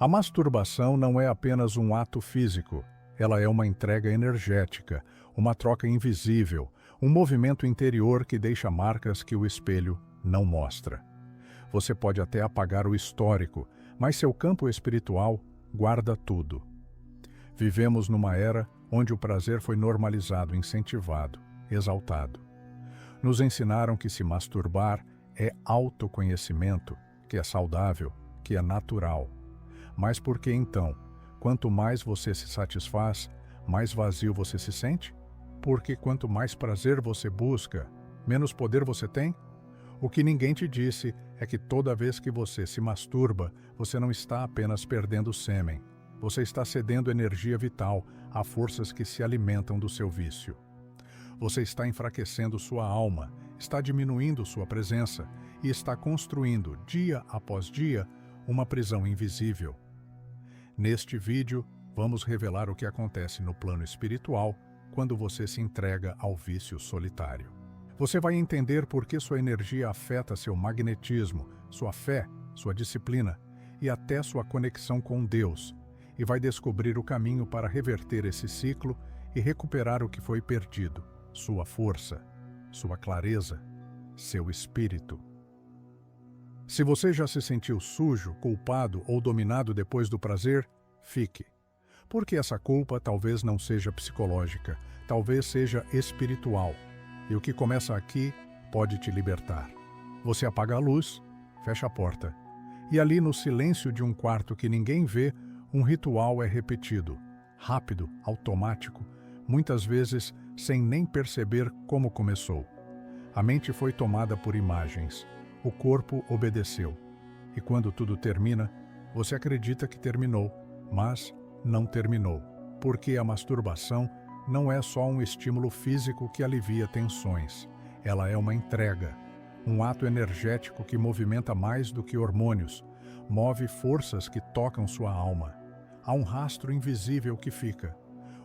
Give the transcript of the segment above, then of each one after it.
A masturbação não é apenas um ato físico, ela é uma entrega energética, uma troca invisível, um movimento interior que deixa marcas que o espelho não mostra. Você pode até apagar o histórico, mas seu campo espiritual guarda tudo. Vivemos numa era onde o prazer foi normalizado, incentivado, exaltado. Nos ensinaram que se masturbar é autoconhecimento, que é saudável, que é natural. Mas por que então, quanto mais você se satisfaz, mais vazio você se sente? Porque quanto mais prazer você busca, menos poder você tem? O que ninguém te disse é que toda vez que você se masturba, você não está apenas perdendo sêmen. Você está cedendo energia vital a forças que se alimentam do seu vício. Você está enfraquecendo sua alma, está diminuindo sua presença e está construindo, dia após dia, uma prisão invisível. Neste vídeo, vamos revelar o que acontece no plano espiritual quando você se entrega ao vício solitário. Você vai entender por que sua energia afeta seu magnetismo, sua fé, sua disciplina e até sua conexão com Deus, e vai descobrir o caminho para reverter esse ciclo e recuperar o que foi perdido, sua força, sua clareza, seu espírito. Se você já se sentiu sujo, culpado ou dominado depois do prazer, fique. Porque essa culpa talvez não seja psicológica, talvez seja espiritual. E o que começa aqui pode te libertar. Você apaga a luz, fecha a porta. E ali no silêncio de um quarto que ninguém vê, um ritual é repetido. Rápido, automático, muitas vezes sem nem perceber como começou. A mente foi tomada por imagens. O corpo obedeceu. E quando tudo termina, você acredita que terminou, mas não terminou. Porque a masturbação não é só um estímulo físico que alivia tensões. Ela é uma entrega, um ato energético que movimenta mais do que hormônios, move forças que tocam sua alma. Há um rastro invisível que fica,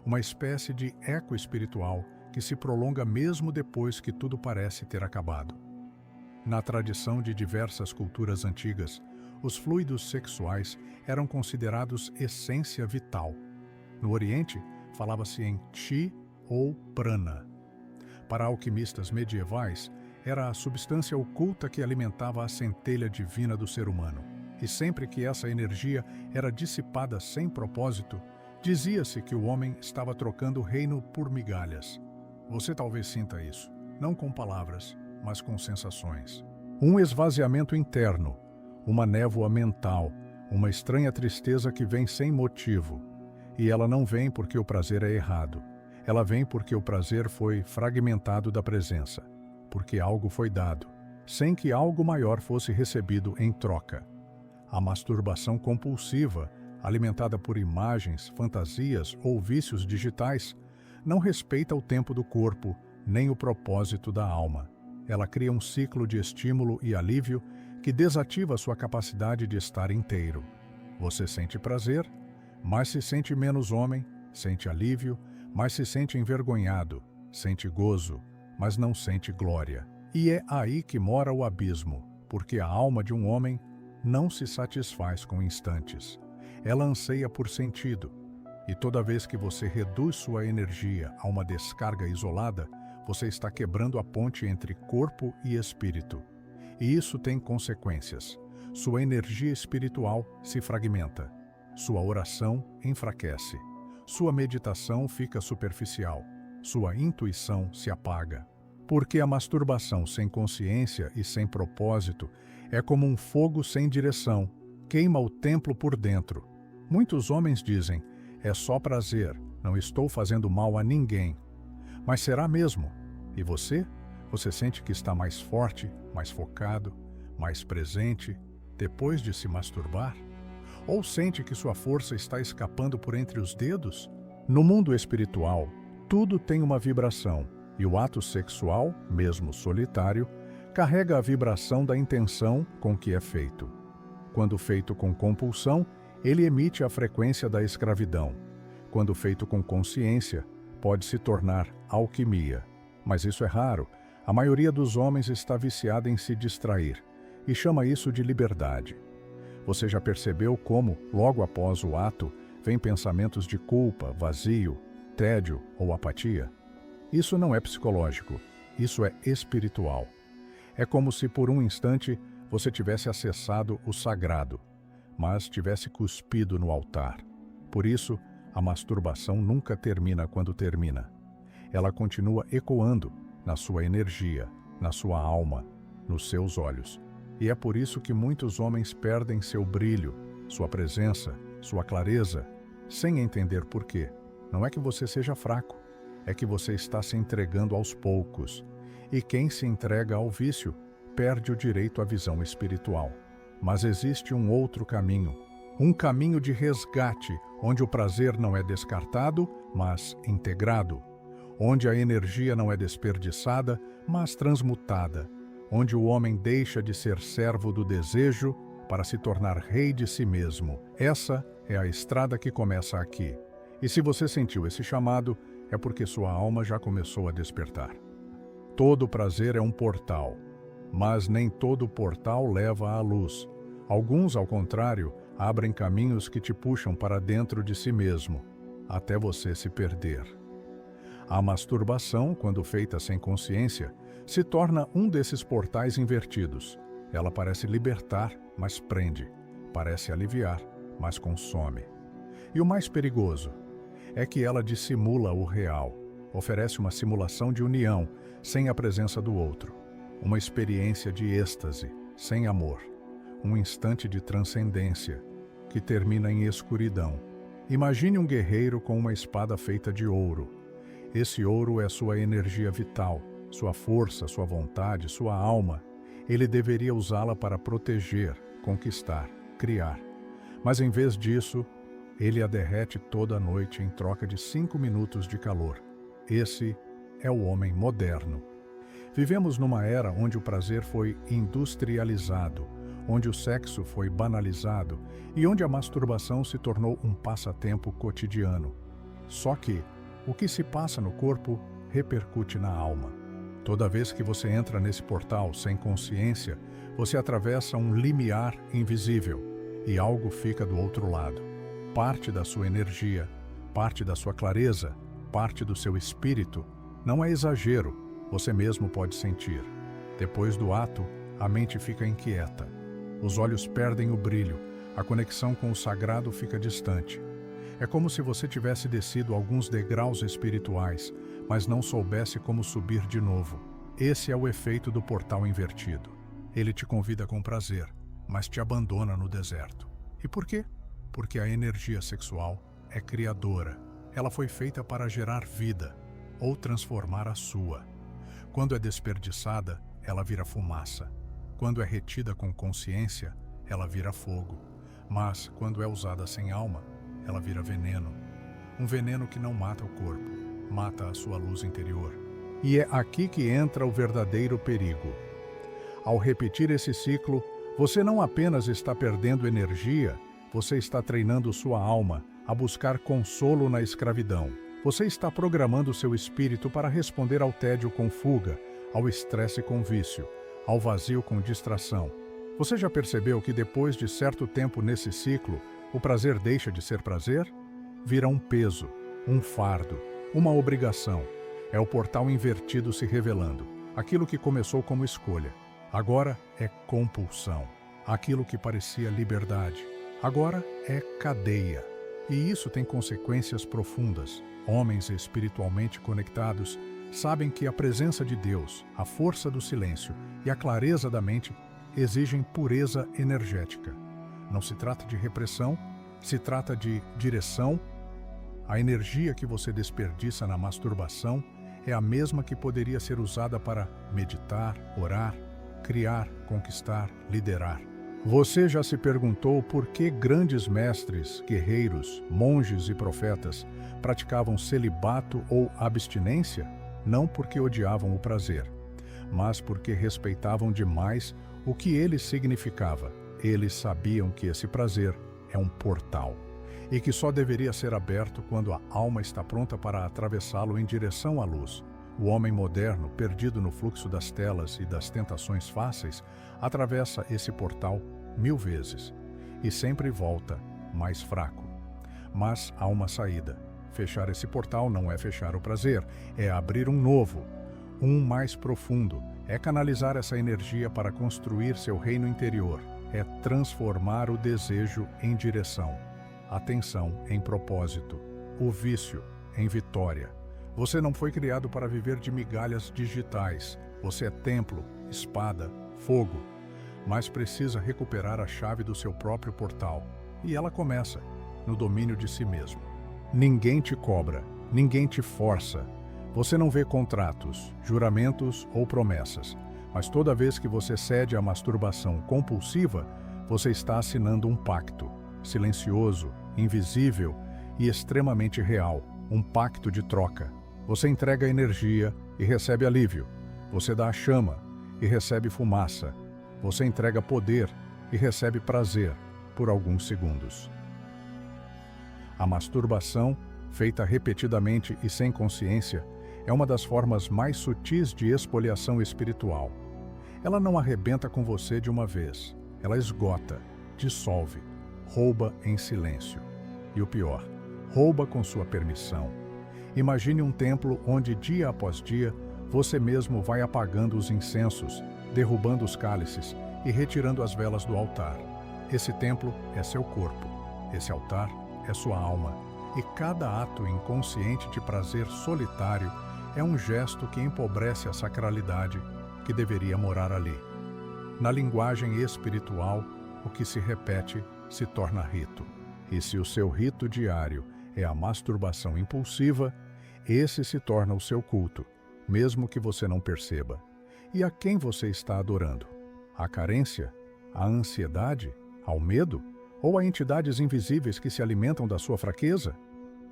uma espécie de eco espiritual que se prolonga mesmo depois que tudo parece ter acabado. Na tradição de diversas culturas antigas, os fluidos sexuais eram considerados essência vital. No Oriente, falava-se em chi ou prana. Para alquimistas medievais, era a substância oculta que alimentava a centelha divina do ser humano. E sempre que essa energia era dissipada sem propósito, dizia-se que o homem estava trocando o reino por migalhas. Você talvez sinta isso, não com palavras, mas com sensações. Um esvaziamento interno, uma névoa mental, uma estranha tristeza que vem sem motivo. E ela não vem porque o prazer é errado. Ela vem porque o prazer foi fragmentado da presença, porque algo foi dado, sem que algo maior fosse recebido em troca. A masturbação compulsiva, alimentada por imagens, fantasias ou vícios digitais, não respeita o tempo do corpo, nem o propósito da alma. Ela cria um ciclo de estímulo e alívio que desativa sua capacidade de estar inteiro. Você sente prazer, mas se sente menos homem, sente alívio, mas se sente envergonhado, sente gozo, mas não sente glória. E é aí que mora o abismo, porque a alma de um homem não se satisfaz com instantes. Ela anseia por sentido. E toda vez que você reduz sua energia a uma descarga isolada, você está quebrando a ponte entre corpo e espírito. E isso tem consequências. Sua energia espiritual se fragmenta. Sua oração enfraquece. Sua meditação fica superficial. Sua intuição se apaga. Porque a masturbação sem consciência e sem propósito é como um fogo sem direção. Queima o templo por dentro. Muitos homens dizem, é só prazer, não estou fazendo mal a ninguém. Mas será mesmo? E você? Você sente que está mais forte, mais focado, mais presente, depois de se masturbar? Ou sente que sua força está escapando por entre os dedos? No mundo espiritual, tudo tem uma vibração, e o ato sexual, mesmo solitário, carrega a vibração da intenção com que é feito. Quando feito com compulsão, ele emite a frequência da escravidão. Quando feito com consciência, pode se tornar alquimia. Mas isso é raro. A maioria dos homens está viciada em se distrair, e chama isso de liberdade. Você já percebeu como, logo após o ato, vêm pensamentos de culpa, vazio, tédio ou apatia? Isso não é psicológico, isso é espiritual. É como se por um instante você tivesse acessado o sagrado, mas tivesse cuspido no altar. Por isso, a masturbação nunca termina quando termina. Ela continua ecoando na sua energia, na sua alma, nos seus olhos. E é por isso que muitos homens perdem seu brilho, sua presença, sua clareza, sem entender por quê. Não é que você seja fraco, é que você está se entregando aos poucos. E quem se entrega ao vício perde o direito à visão espiritual. Mas existe um outro caminho, um caminho de resgate, onde o prazer não é descartado, mas integrado, onde a energia não é desperdiçada, mas transmutada, onde o homem deixa de ser servo do desejo para se tornar rei de si mesmo. Essa é a estrada que começa aqui. E se você sentiu esse chamado, é porque sua alma já começou a despertar. Todo prazer é um portal, mas nem todo portal leva à luz. Alguns, ao contrário, abrem caminhos que te puxam para dentro de si mesmo, até você se perder. A masturbação, quando feita sem consciência, se torna um desses portais invertidos. Ela parece libertar, mas prende. Parece aliviar, mas consome. E o mais perigoso é que ela dissimula o real, oferece uma simulação de união, sem a presença do outro. Uma experiência de êxtase, sem amor. Um instante de transcendência, que termina em escuridão. Imagine um guerreiro com uma espada feita de ouro. Esse ouro é sua energia vital, sua força, sua vontade, sua alma. Ele deveria usá-la para proteger, conquistar, criar. Mas em vez disso, ele a derrete toda a noite em troca de 5 minutos de calor. Esse é o homem moderno. Vivemos numa era onde o prazer foi industrializado, onde o sexo foi banalizado e onde a masturbação se tornou um passatempo cotidiano. Só que o que se passa no corpo repercute na alma. Toda vez que você entra nesse portal sem consciência, você atravessa um limiar invisível e algo fica do outro lado. Parte da sua energia, parte da sua clareza, parte do seu espírito. Não é exagero, você mesmo pode sentir. Depois do ato, a mente fica inquieta. Os olhos perdem o brilho, a conexão com o sagrado fica distante. É como se você tivesse descido alguns degraus espirituais, mas não soubesse como subir de novo. Esse é o efeito do portal invertido. Ele te convida com prazer, mas te abandona no deserto. E por quê? Porque a energia sexual é criadora. Ela foi feita para gerar vida, ou transformar a sua. Quando é desperdiçada, ela vira fumaça. Quando é retida com consciência, ela vira fogo. Mas, quando é usada sem alma, ela vira veneno. Um veneno que não mata o corpo, mata a sua luz interior. E é aqui que entra o verdadeiro perigo. Ao repetir esse ciclo, você não apenas está perdendo energia, você está treinando sua alma a buscar consolo na escravidão. Você está programando seu espírito para responder ao tédio com fuga, ao estresse com vício, ao vazio com distração. Você já percebeu que depois de certo tempo nesse ciclo, o prazer deixa de ser prazer? Vira um peso, um fardo, uma obrigação. É o portal invertido se revelando. Aquilo que começou como escolha, agora é compulsão. Aquilo que parecia liberdade, agora é cadeia. E isso tem consequências profundas. Homens espiritualmente conectados sabem que a presença de Deus, a força do silêncio e a clareza da mente exigem pureza energética. Não se trata de repressão, se trata de direção. A energia que você desperdiça na masturbação é a mesma que poderia ser usada para meditar, orar, criar, conquistar, liderar. Você já se perguntou por que grandes mestres, guerreiros, monges e profetas praticavam celibato ou abstinência? Não porque odiavam o prazer, mas porque respeitavam demais o que ele significava. Eles sabiam que esse prazer é um portal e que só deveria ser aberto quando a alma está pronta para atravessá-lo em direção à luz. O homem moderno, perdido no fluxo das telas e das tentações fáceis, atravessa esse portal 1000 vezes. e sempre volta mais fraco. Mas há uma saída. Fechar esse portal não é fechar o prazer, é abrir um novo, um mais profundo. É canalizar essa energia para construir seu reino interior. É transformar o desejo em direção, a tensão em propósito, o vício em vitória. Você não foi criado para viver de migalhas digitais. Você é templo, espada, fogo. Mas precisa recuperar a chave do seu próprio portal. E ela começa no domínio de si mesmo. Ninguém te cobra, ninguém te força. Você não vê contratos, juramentos ou promessas. Mas toda vez que você cede à masturbação compulsiva, você está assinando um pacto, silencioso, invisível e extremamente real, um pacto de troca. Você entrega energia e recebe alívio. Você dá a chama e recebe fumaça. Você entrega poder e recebe prazer por alguns segundos. A masturbação, feita repetidamente e sem consciência, é uma das formas mais sutis de expoliação espiritual. Ela não arrebenta com você de uma vez. Ela esgota, dissolve, rouba em silêncio. E o pior, rouba com sua permissão. Imagine um templo onde, dia após dia, você mesmo vai apagando os incensos, derrubando os cálices e retirando as velas do altar. Esse templo é seu corpo. Esse altar é sua alma. E cada ato inconsciente de prazer solitário é um gesto que empobrece a sacralidade que deveria morar ali. Na linguagem espiritual, o que se repete se torna rito. E se o seu rito diário é a masturbação impulsiva, esse se torna o seu culto, mesmo que você não perceba. E a quem você está adorando? A carência? A ansiedade? Ao medo? Ou a entidades invisíveis que se alimentam da sua fraqueza?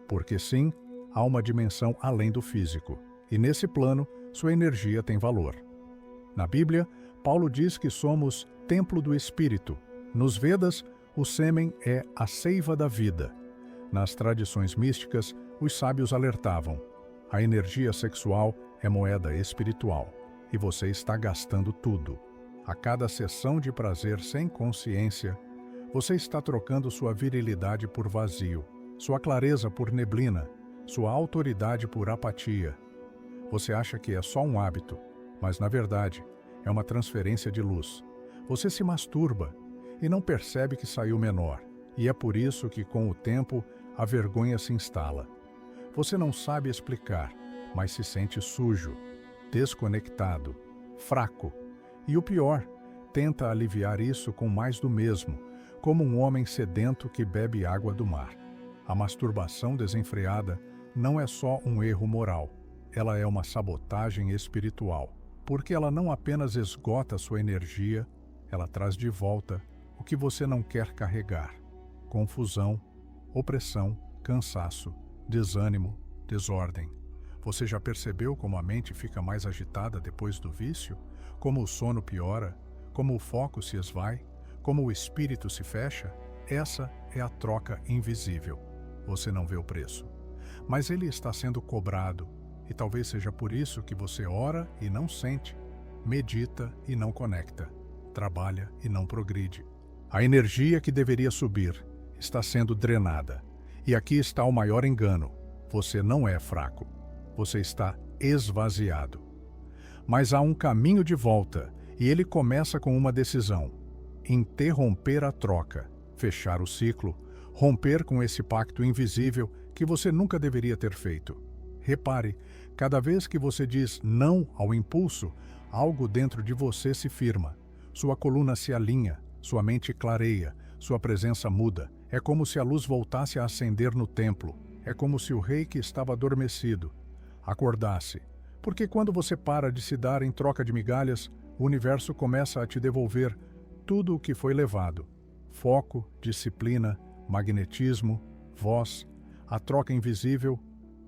Porque sim, há uma dimensão além do físico, e nesse plano, sua energia tem valor. Na Bíblia, Paulo diz que somos templo do Espírito. Nos Vedas, o sêmen é a seiva da vida. Nas tradições místicas, os sábios alertavam: a energia sexual é moeda espiritual, e você está gastando tudo. A cada sessão de prazer sem consciência, você está trocando sua virilidade por vazio, sua clareza por neblina, sua autoridade por apatia. Você acha que é só um hábito, mas na verdade é uma transferência de luz. Você se masturba e não percebe que saiu menor, e é por isso que com o tempo a vergonha se instala. Você não sabe explicar, mas se sente sujo, desconectado, fraco. E o pior, tenta aliviar isso com mais do mesmo, como um homem sedento que bebe água do mar. A masturbação desenfreada não é só um erro moral, ela é uma sabotagem espiritual, porque ela não apenas esgota sua energia, ela traz de volta o que você não quer carregar: confusão, opressão, cansaço, desânimo, desordem. Você já percebeu como a mente fica mais agitada depois do vício? Como o sono piora? Como o foco se esvai? Como o espírito se fecha? Essa é a troca invisível. Você não vê o preço, mas ele está sendo cobrado, e talvez seja por isso que você ora e não sente, medita e não conecta, trabalha e não progride. A energia que deveria subir está sendo drenada. E aqui está o maior engano: você não é fraco, você está esvaziado. Mas há um caminho de volta, e ele começa com uma decisão: interromper a troca, fechar o ciclo, romper com esse pacto invisível que você nunca deveria ter feito. Repare, cada vez que você diz não ao impulso, algo dentro de você se firma. Sua coluna se alinha, sua mente clareia, sua presença muda. É como se a luz voltasse a acender no templo. É como se o rei que estava adormecido acordasse. Porque quando você para de se dar em troca de migalhas, o universo começa a te devolver tudo o que foi levado: foco, disciplina, magnetismo, voz. A troca invisível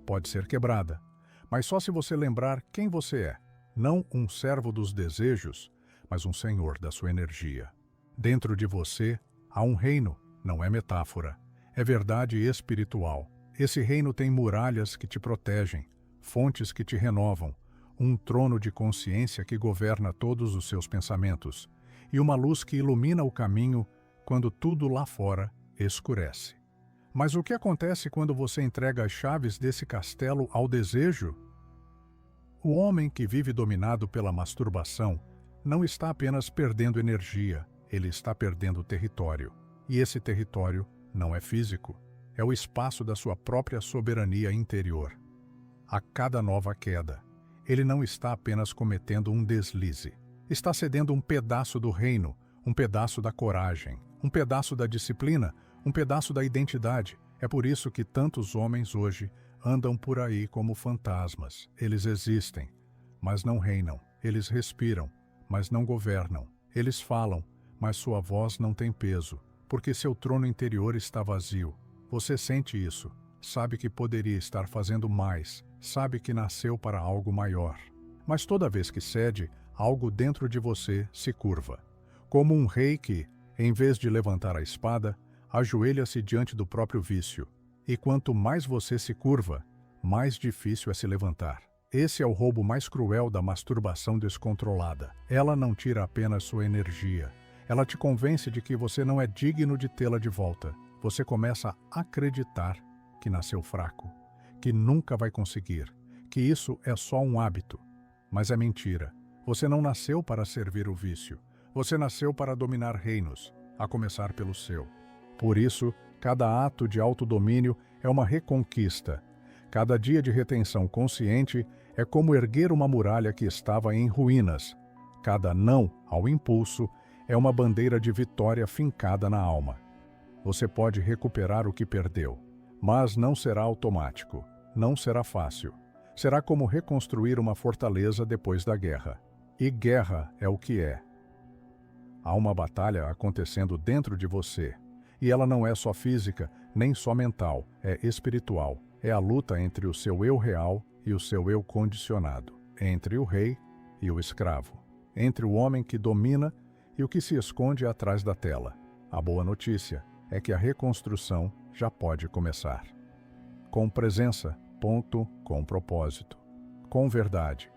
pode ser quebrada, mas só se você lembrar quem você é. Não um servo dos desejos, mas um senhor da sua energia. Dentro de você há um reino, não é metáfora. É verdade espiritual. Esse reino tem muralhas que te protegem, fontes que te renovam, um trono de consciência que governa todos os seus pensamentos, e uma luz que ilumina o caminho quando tudo lá fora escurece. Mas o que acontece quando você entrega as chaves desse castelo ao desejo? O homem que vive dominado pela masturbação não está apenas perdendo energia, ele está perdendo território. E esse território não é físico, é o espaço da sua própria soberania interior. A cada nova queda, ele não está apenas cometendo um deslize, está cedendo um pedaço do reino, um pedaço da coragem, um pedaço da disciplina, um pedaço da identidade. É por isso que tantos homens hoje andam por aí como fantasmas. Eles existem, mas não reinam. Eles respiram, mas não governam. Eles falam, mas sua voz não tem peso, porque seu trono interior está vazio. Você sente isso, sabe que poderia estar fazendo mais, sabe que nasceu para algo maior. Mas toda vez que cede, algo dentro de você se curva. Como um rei que, em vez de levantar a espada, ajoelha-se diante do próprio vício. E quanto mais você se curva, mais difícil é se levantar. Esse é o roubo mais cruel da masturbação descontrolada. Ela não tira apenas sua energia. Ela te convence de que você não é digno de tê-la de volta. Você começa a acreditar que nasceu fraco, que nunca vai conseguir, que isso é só um hábito. Mas é mentira. Você não nasceu para servir o vício. Você nasceu para dominar reinos, a começar pelo seu. Por isso, cada ato de autodomínio é uma reconquista. Cada dia de retenção consciente é como erguer uma muralha que estava em ruínas. Cada não ao impulso é uma bandeira de vitória fincada na alma. Você pode recuperar o que perdeu, mas não será automático, não será fácil. Será como reconstruir uma fortaleza depois da guerra. E guerra é o que é. Há uma batalha acontecendo dentro de você. E ela não é só física, nem só mental, é espiritual. É a luta entre o seu eu real e o seu eu condicionado, entre o rei e o escravo, entre o homem que domina e o que se esconde atrás da tela. A boa notícia é que a reconstrução já pode começar. Com presença, com propósito, com verdade.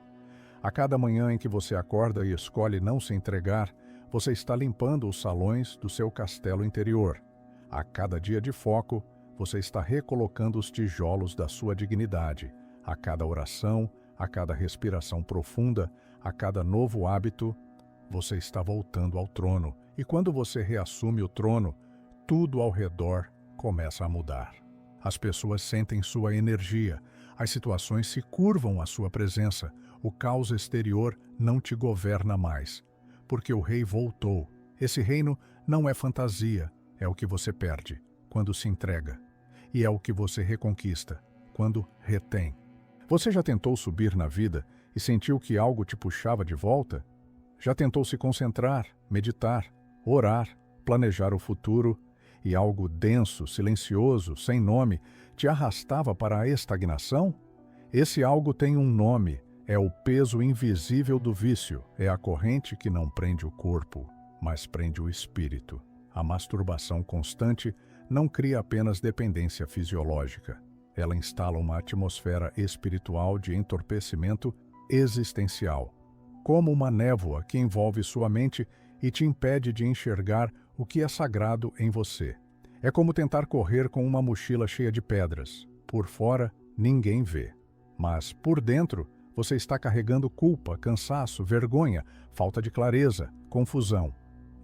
A cada manhã em que você acorda e escolhe não se entregar, você está limpando os salões do seu castelo interior. A cada dia de foco, você está recolocando os tijolos da sua dignidade. A cada oração, a cada respiração profunda, a cada novo hábito, você está voltando ao trono. E quando você reassume o trono, tudo ao redor começa a mudar. As pessoas sentem sua energia, as situações se curvam à sua presença, o caos exterior não te governa mais. Porque o rei voltou. Esse reino não é fantasia, é o que você perde quando se entrega. E é o que você reconquista quando retém. Você já tentou subir na vida e sentiu que algo te puxava de volta? Já tentou se concentrar, meditar, orar, planejar o futuro e algo denso, silencioso, sem nome, te arrastava para a estagnação? Esse algo tem um nome. É o peso invisível do vício, é a corrente que não prende o corpo, mas prende o espírito. A masturbação constante não cria apenas dependência fisiológica. Ela instala uma atmosfera espiritual de entorpecimento existencial, como uma névoa que envolve sua mente e te impede de enxergar o que é sagrado em você. É como tentar correr com uma mochila cheia de pedras. Por fora, ninguém vê, mas por dentro, você está carregando culpa, cansaço, vergonha, falta de clareza, confusão.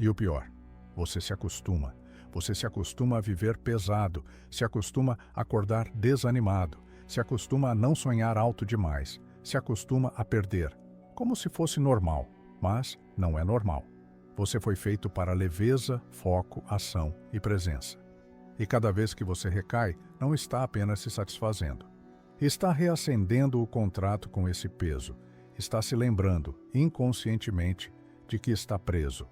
E o pior, você se acostuma. Você se acostuma a viver pesado, se acostuma a acordar desanimado, se acostuma a não sonhar alto demais, se acostuma a perder, como se fosse normal, mas não é normal. Você foi feito para leveza, foco, ação e presença. E cada vez que você recai, não está apenas se satisfazendo. Está reacendendo o contrato com esse peso. Está se lembrando, inconscientemente, de que está preso.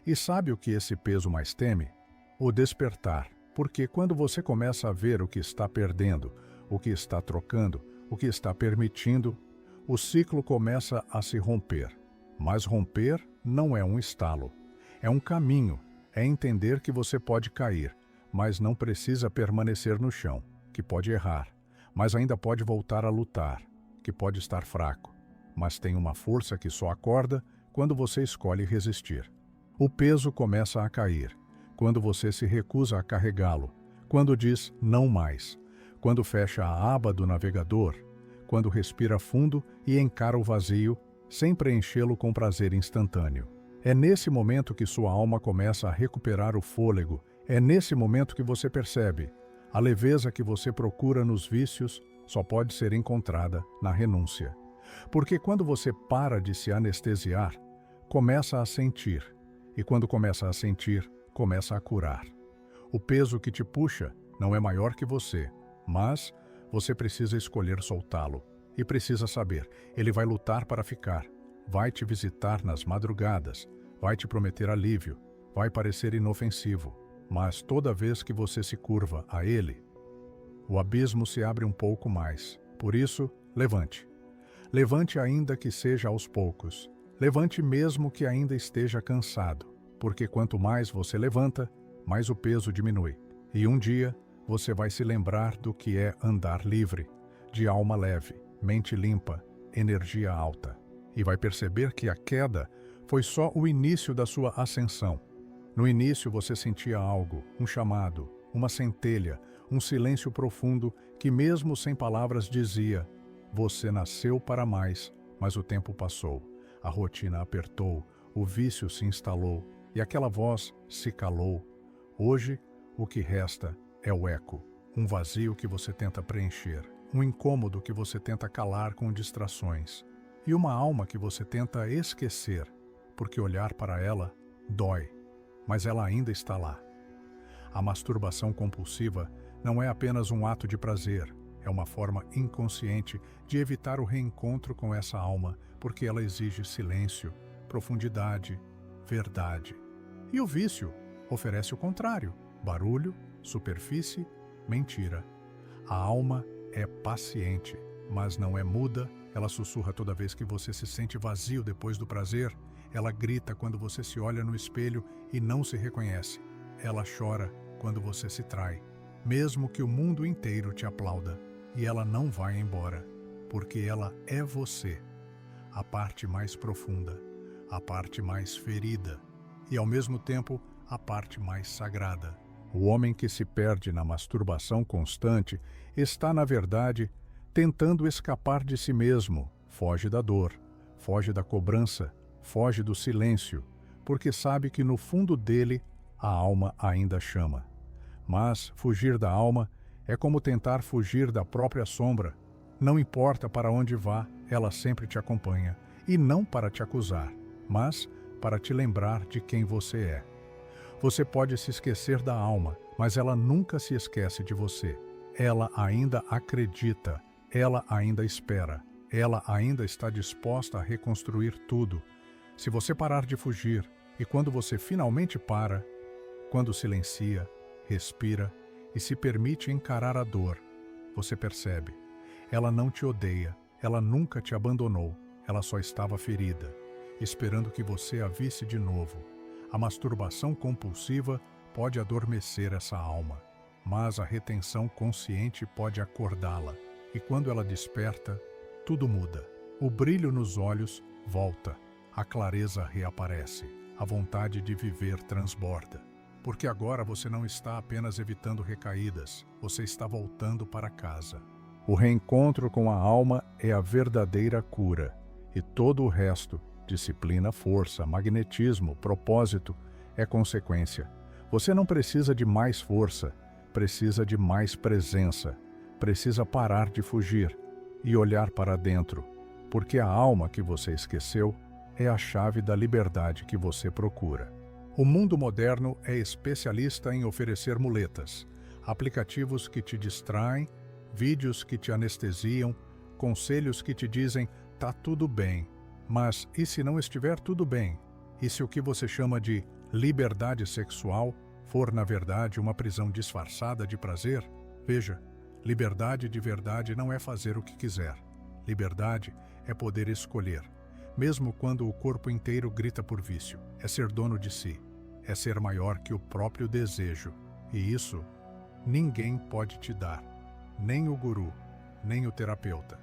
E sabe o que esse peso mais teme? O despertar. Porque quando você começa a ver o que está perdendo, o que está trocando, o que está permitindo, o ciclo começa a se romper. Mas romper não é um estalo. É um caminho. É entender que você pode cair, mas não precisa permanecer no chão, que pode errar, mas ainda pode voltar a lutar, que pode estar fraco, mas tem uma força que só acorda quando você escolhe resistir. O peso começa a cair. quando você se recusa a carregá-lo, quando diz não mais, quando fecha a aba do navegador, quando respira fundo e encara o vazio, sem preenchê-lo com prazer instantâneo. É nesse momento que sua alma começa a recuperar o fôlego, é nesse momento que você percebe: a leveza que você procura nos vícios só pode ser encontrada na renúncia. Porque quando você para de se anestesiar, começa a sentir, e quando começa a sentir, começa a curar. O peso que te puxa não é maior que você, mas você precisa escolher soltá-lo. E precisa saber, ele vai lutar para ficar, vai te visitar nas madrugadas, vai te prometer alívio, vai parecer inofensivo, mas toda vez que você se curva a ele, o abismo se abre um pouco mais. Por isso, levante. Levante ainda que seja aos poucos. Levante mesmo que ainda esteja cansado, porque quanto mais você levanta, mais o peso diminui. E um dia, você vai se lembrar do que é andar livre, de alma leve, mente limpa, energia alta. E vai perceber que a queda foi só o início da sua ascensão. No início você sentia algo, um chamado, uma centelha, um silêncio profundo que mesmo sem palavras dizia: você nasceu para mais, mas o tempo passou, a rotina apertou, o vício se instalou e aquela voz se calou. Hoje, o que resta é o eco, um vazio que você tenta preencher, um incômodo que você tenta calar com distrações e uma alma que você tenta esquecer, porque olhar para ela dói, mas ela ainda está lá. A masturbação compulsiva não é apenas um ato de prazer, é uma forma inconsciente de evitar o reencontro com essa alma, porque ela exige silêncio, profundidade, verdade. E o vício oferece o contrário: barulho, superfície, mentira. A alma é paciente, mas não é muda. Ela sussurra toda vez que você se sente vazio depois do prazer. Ela grita quando você se olha no espelho e não se reconhece. Ela chora quando você se trai, mesmo que o mundo inteiro te aplauda. E ela não vai embora, porque ela é você, a parte mais profunda, a parte mais ferida e, ao mesmo tempo, a parte mais sagrada. O homem que se perde na masturbação constante está, na verdade, tentando escapar de si mesmo, foge da dor, foge da cobrança, foge do silêncio, porque sabe que no fundo dele a alma ainda chama. Mas fugir da alma é como tentar fugir da própria sombra. Não importa para onde vá, ela sempre te acompanha, e não para te acusar, mas para te lembrar de quem você é. Você pode se esquecer da alma, mas ela nunca se esquece de você. Ela ainda acredita, ela ainda espera, ela ainda está disposta a reconstruir tudo. Se você parar de fugir, e quando você finalmente para, quando silencia, respira e se permite encarar a dor, você percebe: ela não te odeia, ela nunca te abandonou, ela só estava ferida, esperando que você a visse de novo. A masturbação compulsiva pode adormecer essa alma, mas a retenção consciente pode acordá-la, e quando ela desperta, tudo muda. O brilho nos olhos volta, a clareza reaparece, a vontade de viver transborda. Porque agora você não está apenas evitando recaídas, você está voltando para casa. O reencontro com a alma é a verdadeira cura, e todo o resto, disciplina, força, magnetismo, propósito, é consequência. Você não precisa de mais força, precisa de mais presença, precisa parar de fugir e olhar para dentro, porque a alma que você esqueceu é a chave da liberdade que você procura. O mundo moderno é especialista em oferecer muletas, aplicativos que te distraem, vídeos que te anestesiam, conselhos que te dizem tá tudo bem. Mas e se não estiver tudo bem? E se o que você chama de liberdade sexual for, na verdade, uma prisão disfarçada de prazer? Veja, liberdade de verdade não é fazer o que quiser. Liberdade é poder escolher, mesmo quando o corpo inteiro grita por vício. É ser dono de si, é ser maior que o próprio desejo. E isso ninguém pode te dar, nem o guru, nem o terapeuta,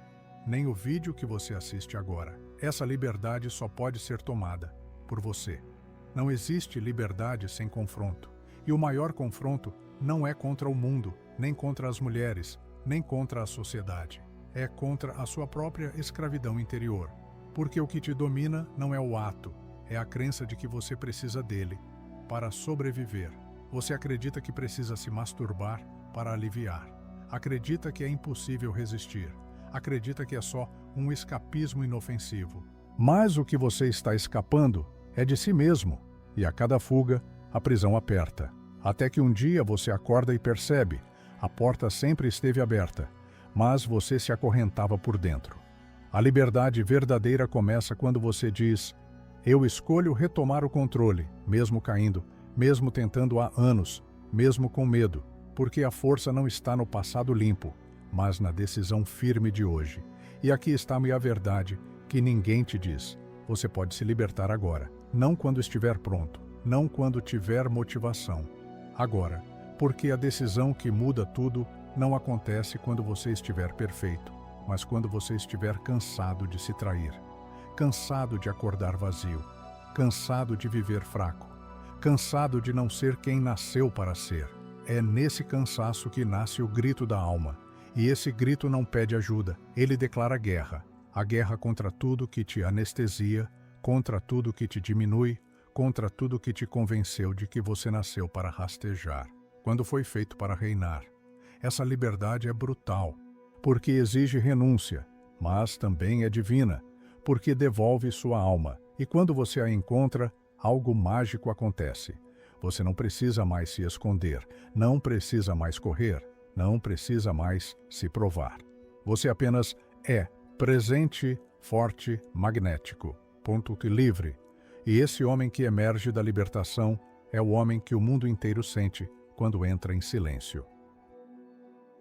nem o vídeo que você assiste agora. Essa liberdade só pode ser tomada por você. Não existe liberdade sem confronto. E o maior confronto não é contra o mundo, nem contra as mulheres, nem contra a sociedade. É contra a sua própria escravidão interior. Porque o que te domina não é o ato, é a crença de que você precisa dele para sobreviver. Você acredita que precisa se masturbar para aliviar. Acredita que é impossível resistir. Acredita que é só um escapismo inofensivo. Mas o que você está escapando é de si mesmo, e a cada fuga, a prisão aperta. Até que um dia você acorda e percebe, a porta sempre esteve aberta, mas você se acorrentava por dentro. A liberdade verdadeira começa quando você diz: eu escolho retomar o controle, mesmo caindo, mesmo tentando há anos, mesmo com medo, porque a força não está no passado limpo, mas na decisão firme de hoje. E aqui está a verdade que ninguém te diz. Você pode se libertar agora, não quando estiver pronto, não quando tiver motivação. Agora, porque a decisão que muda tudo não acontece quando você estiver perfeito, mas quando você estiver cansado de se trair, cansado de acordar vazio, cansado de viver fraco, cansado de não ser quem nasceu para ser. É nesse cansaço que nasce o grito da alma. E esse grito não pede ajuda, ele declara guerra. A guerra contra tudo que te anestesia, contra tudo que te diminui, contra tudo que te convenceu de que você nasceu para rastejar, quando foi feito para reinar. Essa liberdade é brutal, porque exige renúncia, mas também é divina, porque devolve sua alma. E quando você a encontra, algo mágico acontece. Você não precisa mais se esconder, não precisa mais correr, não precisa mais se provar. Você apenas é presente, forte, magnético, ponto livre. E esse homem que emerge da libertação é o homem que o mundo inteiro sente quando entra em silêncio.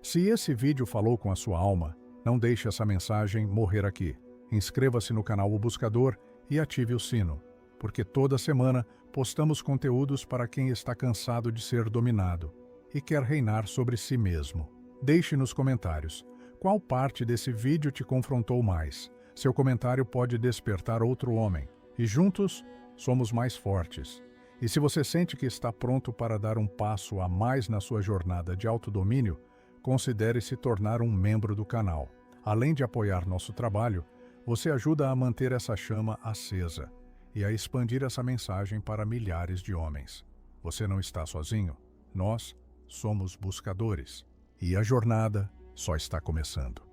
Se esse vídeo falou com a sua alma, não deixe essa mensagem morrer aqui. Inscreva-se no canal O Buscador e ative o sino, porque toda semana postamos conteúdos para quem está cansado de ser dominado e quer reinar sobre si mesmo. Deixe nos comentários qual parte desse vídeo te confrontou mais. Seu comentário pode despertar outro homem, e juntos somos mais fortes. E se você sente que está pronto para dar um passo a mais na sua jornada de autodomínio, considere se tornar um membro do canal. Além de apoiar nosso trabalho, você ajuda a manter essa chama acesa e a expandir essa mensagem para milhares de homens. Você não está sozinho, nós somos buscadores, e a jornada só está começando.